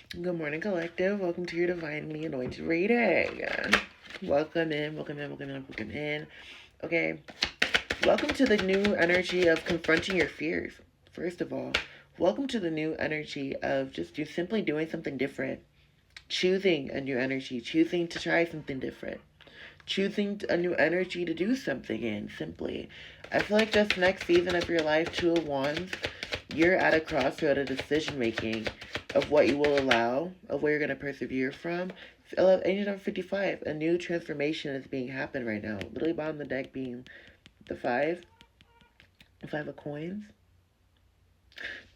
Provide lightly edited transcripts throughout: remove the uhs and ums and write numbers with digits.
Good morning, collective. Welcome to your divinely anointed reading. Welcome in, welcome in, welcome in, welcome in. Okay, welcome to the new energy of confronting your fears. First of all, welcome to the new energy of just you simply doing something different, choosing a new energy, choosing to try something different, choosing a new energy to do something in. Simply, I feel like this next season of your life, Two of Wands, you're at a crossroad of decision making of what you will allow, of where you're going to persevere from. Angel number 55, a new transformation is being happened right now. Literally bottom of the deck being the five of coins.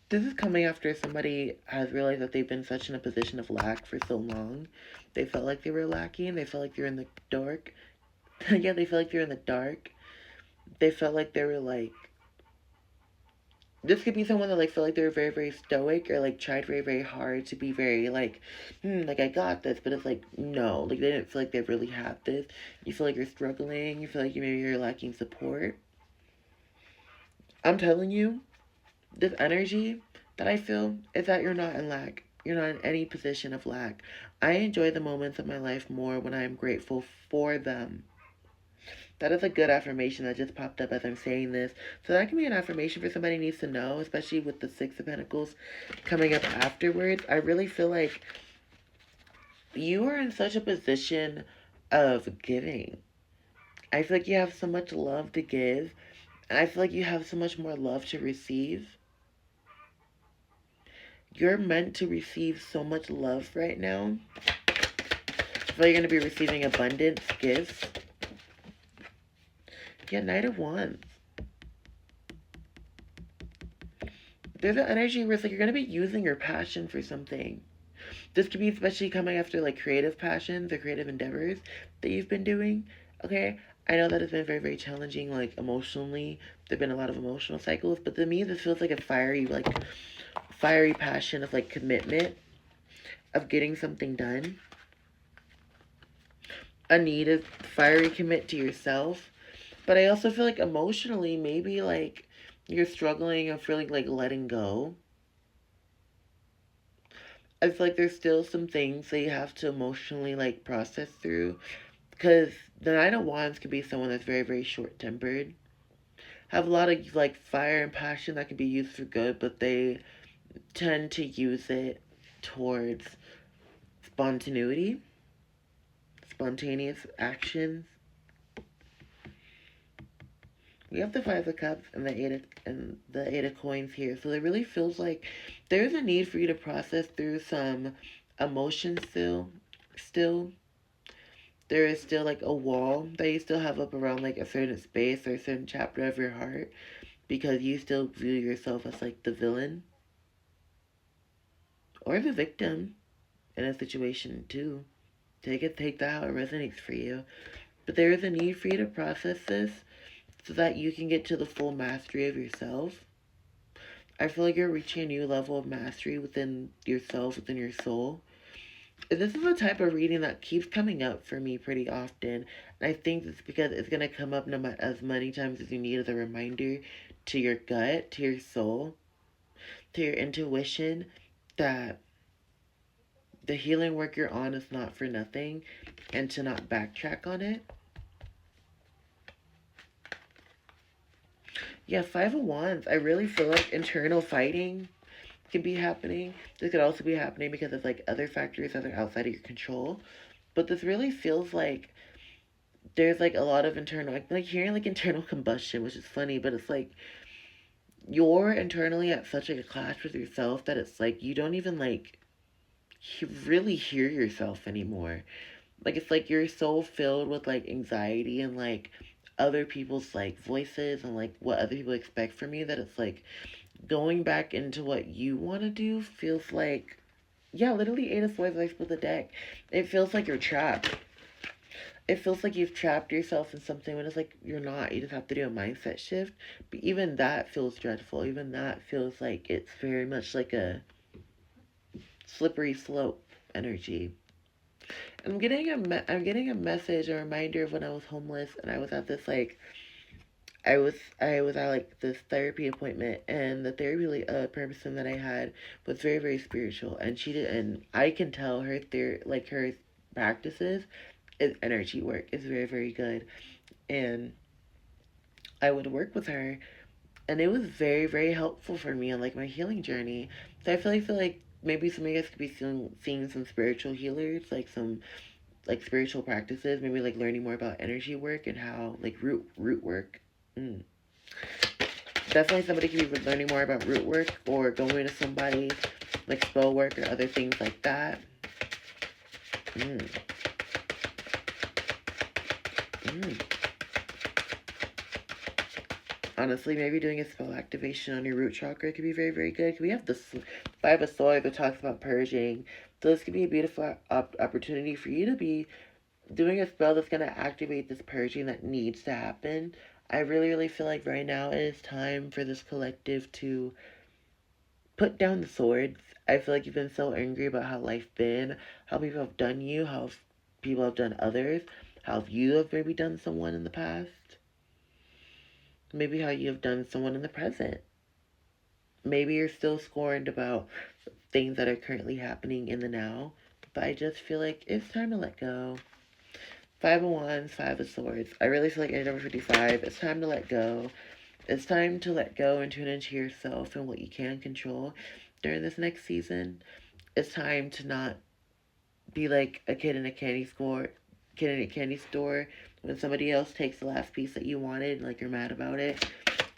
This is coming after somebody has realized that they've been such in a position of lack for so long. They felt like they were lacking. They felt like they're in the dark. Yeah, they felt like they're in the dark. They felt like they were like, this could be someone that like felt like they were very very stoic or like tried very very hard to be very like like I got this, but it's like no, like they didn't feel like they really had this. You feel like you're struggling, you feel like maybe you're lacking support. I'm telling you, this energy that I feel is that you're not in lack, you're not in any position of lack. I enjoy the moments of my life more when I am grateful for them. That is a good affirmation that just popped up as I'm saying this. So that can be an affirmation for somebody who needs to know, especially with the Six of Pentacles coming up afterwards. I really feel like you are in such a position of giving. I feel like you have so much love to give, and I feel like you have so much more love to receive. You're meant to receive so much love right now. I feel like you're going to be receiving abundance, gifts. Yeah, Knight of Wands. There's an energy where it's like you're going to be using your passion for something. This could be especially coming after like creative passions or creative endeavors that you've been doing. Okay, I know that it's been very, very challenging, like emotionally. There've been a lot of emotional cycles, but to me, this feels like a fiery passion of like commitment of getting something done. A need to fiery commit to yourself, but I also feel like emotionally, maybe like you're struggling of feeling like letting go. I feel like there's still some things that you have to emotionally like process through. Because the Nine of Wands can be someone that's very, very short tempered. Have a lot of like fire and passion that can be used for good, but they tend to use it towards spontaneity, spontaneous actions. We have the Five of Cups and the Eight of Coins here, so it really feels like there's a need for you to process through some emotions still. There is still like a wall that you still have up around like a certain space or a certain chapter of your heart because you still view yourself as like the villain or the victim in a situation too. Take that how it resonates for you. But there is a need for you to process this so that you can get to the full mastery of yourself. I feel like you're reaching a new level of mastery within yourself, within your soul. This is a type of reading that keeps coming up for me pretty often. And I think it's because it's going to come up no matter as many times as you need as a reminder to your gut, to your soul, to your intuition that the healing work you're on is not for nothing and to not backtrack on it. Yeah, Five of Wands. I really feel like internal fighting can be happening. This could also be happening because of like other factors that are outside of your control. But this really feels like there's like a lot of internal, like hearing like internal combustion, which is funny, but it's like you're internally at such like a clash with yourself that it's like you don't even like really hear yourself anymore. Like it's like you're so filled with like anxiety and like other people's like voices and like what other people expect from you that it's like going back into what you want to do feels like, yeah, literally Eight of Swords, I split the deck. It feels like you're trapped. It feels like you've trapped yourself in something when it's like you're not. You just have to do a mindset shift. But even that feels dreadful. Even that feels like it's very much like a slippery slope energy. I'm getting a message, a reminder of when I was homeless and I was at this like I was at like this therapy appointment, and the therapy person that I had was very very spiritual, and she did, and I can tell her practices is energy work is very very good, and I would work with her, and it was very very helpful for me on like my healing journey. So I feel like maybe some of you guys could be seeing some spiritual healers, like some like spiritual practices, maybe like learning more about energy work and how like root work. Mm. Definitely somebody could be learning more about root work or going to somebody like spell work or other things like that. Mm. Mm. Honestly, maybe doing a spell activation on your root chakra could be very, very good. We have the Five of Swords that talks about purging. So this could be a beautiful opportunity for you to be doing a spell that's going to activate this purging that needs to happen. I really, really feel like right now it is time for this collective to put down the swords. I feel like you've been so angry about how life been, how people have done you, how people have done others, how you have maybe done someone in the past, maybe how you have done someone in the present. Maybe you're still scorned about things that are currently happening in the now, but I just feel like it's time to let go. Five of Wands, Five of Swords. I really feel like at number 55, it's time to let go. It's time to let go and tune into yourself and what you can control during this next season. It's time to not be like a kid in a candy store when somebody else takes the last piece that you wanted, like you're mad about it.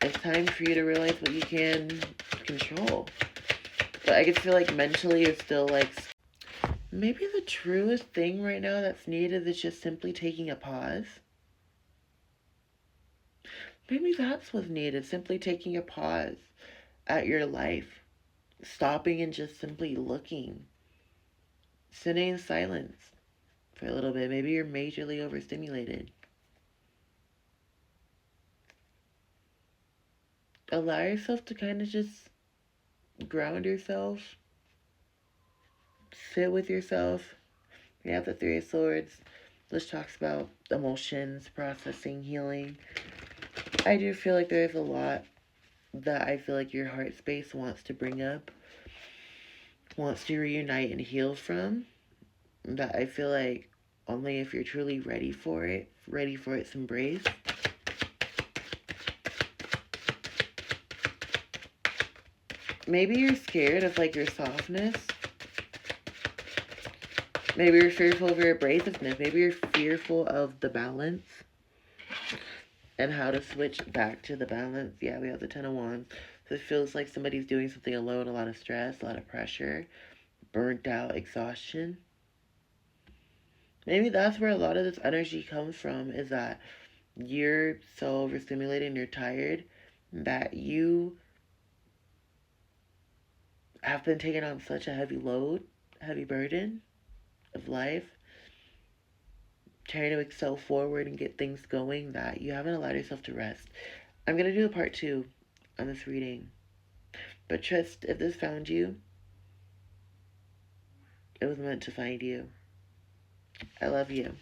It's time for you to realize what you can control. But I just feel like mentally you're still like maybe the truest thing right now that's needed is just simply taking a pause. Maybe that's what's needed, simply taking a pause at your life, stopping and just simply looking, sitting in silence for a little bit. Maybe you're majorly overstimulated. Allow yourself to kind of just ground yourself, sit with yourself. You have the Three of Swords, which talks about emotions, processing, healing. I do feel like there's a lot that I feel like your heart space wants to bring up, wants to reunite and heal from. That I feel like only if you're truly ready for its embrace. Maybe you're scared of like your softness. Maybe you're fearful of your abrasiveness. Maybe you're fearful of the balance and how to switch back to the balance. Yeah, we have the Ten of Wands. So it feels like somebody's doing something alone, a lot of stress, a lot of pressure, burnt out, exhaustion. Maybe that's where a lot of this energy comes from, is that you're so overstimulated and you're tired that you have been taking on such a heavy load, heavy burden of life, trying to excel forward and get things going, that you haven't allowed yourself to rest. I'm going to do a part two on this reading. But trust, if this found you, it was meant to find you. I love you.